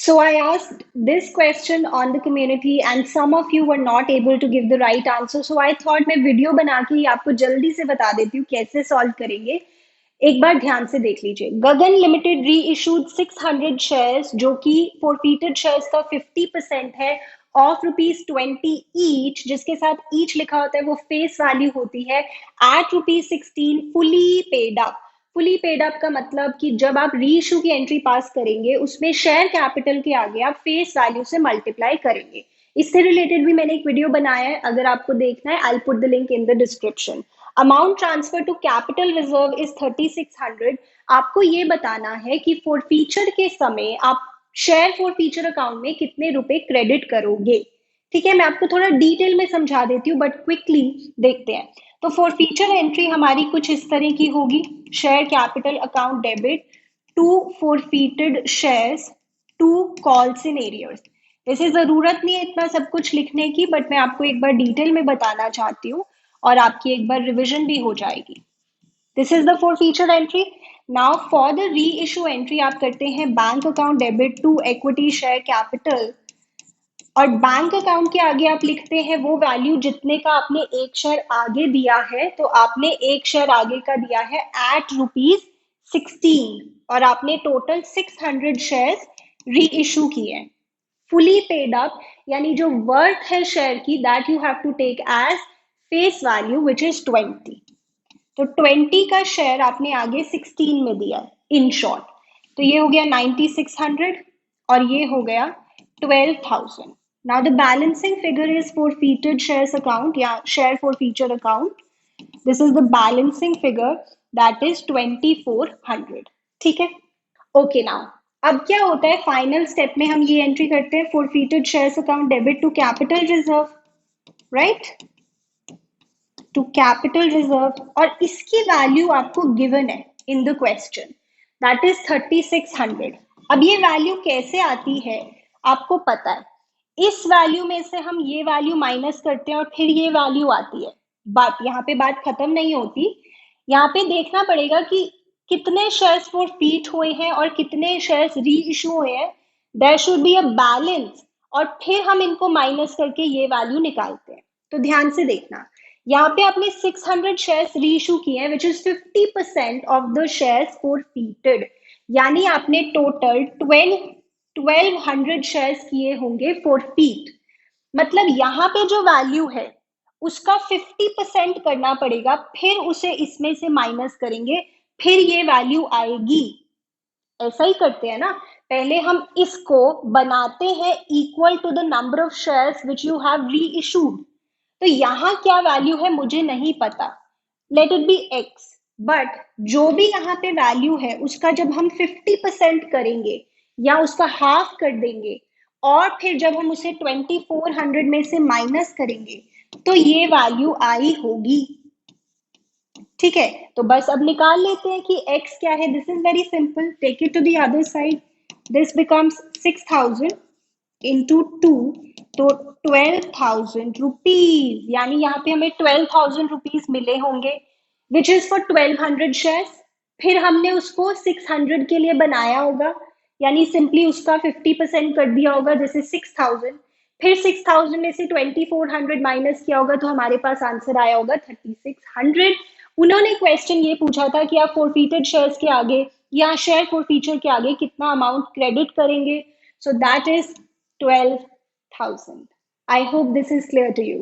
So I asked this question on the community and some of you were not able to give the right answer. So I thought मैं video बना के ही आपको जल्दी से बता देती हूँ कैसे सॉल्व करेंगे. एक बार ध्यान से देख लीजिए. गगन लिमिटेड री इशूड 600 शेयर्स जो कि फोरफीटेड शेयर्स का 50% है ऑफ ₹20 ईच, जिसके साथ ईच लिखा होता है वो फेस वैल्यू होती है at ₹16 fully paid up. Fully paid up का मतलब कि जब आप री इशू की एंट्री पास करेंगे उसमें शेयर कैपिटल के आगे आप फेस वैल्यू से मल्टीप्लाई करेंगे. इससे रिलेटेड भी मैंने एक वीडियो बनाया है, अगर आपको देखना है I will put the link in the description. Amount transfer to capital reserve is 3600. आपको ये बताना है कि फॉर फीचर के समय आप शेयर फॉर फीचर अकाउंट में कितने रुपए क्रेडिट करोगे. ठीक है, मैं आपको थोड़ा डिटेल में समझा देती हूँ बट क्विकली देखते हैं. तो फॉर फीचर एंट्री हमारी कुछ इस तरह की होगी. Share capital account debit to forfeited shares to calls in arrears. वैसे जरूरत नहीं है इतना सब कुछ लिखने की, बट मैं आपको एक बार डिटेल में बताना चाहती हूँ और आपकी एक बार रिविजन भी हो जाएगी. This is the forfeiture entry. Now for the reissue entry आप करते हैं bank account debit to equity share capital, और बैंक अकाउंट के आगे आप लिखते हैं वो वैल्यू जितने का आपने एक शेयर आगे दिया है. तो आपने एक शेयर आगे का दिया है एट ₹16 और आपने टोटल 600 शेयर्स री इशू किए. फुली पेड अप यानी जो वर्थ है शेयर की that you have to take as face value which is 20. तो 20 का शेयर आपने आगे 16 में दिया इन शॉर्ट. तो ये हो गया 9600 और ये हो गया 12,000. Now the balancing figure is forfeited shares account या share forfeiture account. This is the balancing figure that is 2400. ठीक है. Okay, now अब क्या होता है फाइनल स्टेप में हम ये एंट्री करते हैं forfeited shares account debit to capital reserve, right? To capital reserve, और इसकी वैल्यू आपको गिवन है in the question that is 3600. अब ये वैल्यू कैसे आती है आपको पता है. इस वैल्यू में से हम ये वैल्यू माइनस करते हैं और फिर ये वैल्यू आती है. बट यहाँ पे बात खत्म नहीं होती. यहाँ पे देखना पड़ेगा कि कितने शेयर्स फॉरफीट हुए हैं और कितने शेयर्स री इशू हुए हैं. There should be a balance और फिर हम इनको माइनस करके ये वैल्यू निकालते हैं. तो ध्यान से देखना, यहाँ पे आपने 600 शेयर्स री इशू किए हैं which is 50% of the shares forfeited. यानी आपने टोटल 1200 शेयर्स किए होंगे फॉरफीट. मतलब यहाँ पे जो वैल्यू है उसका 50% करना पड़ेगा, फिर उसे इसमें से माइनस करेंगे, फिर ये वैल्यू आएगी. ऐसा ही करते हैं ना. पहले हम इसको बनाते हैं equal to the number of shares which you have reissued. तो यहाँ क्या वैल्यू है मुझे नहीं पता, let it be X. But जो भी यहाँ पे वैल्यू है उसका जब हम 50% करेंगे या उसका हाफ कर देंगे और फिर जब हम उसे 2400 में से माइनस करेंगे तो ये वैल्यू आई होगी. ठीक है, तो बस अब निकाल लेते हैं कि x क्या है. This is very simple. Take it to the other side. This becomes 6000 into 2, तो 12,000 रुपीज. यानी यहाँ पे हमें 12,000 रुपीज मिले होंगे विच इज फॉर 1200 शेयर्स. फिर हमने उसको 600 के लिए बनाया होगा, यानी सिंपली उसका 50% कर दिया होगा, जैसे 6000. फिर 6000 में से 2400 माइनस किया होगा तो हमारे पास आंसर आया होगा 3600. उन्होंने क्वेश्चन ये पूछा था कि आप फॉरफीटेड शेयर्स के आगे या शेयर फॉरफीचर के आगे कितना अमाउंट क्रेडिट करेंगे. So that is 12,000. I hope this is clear to you.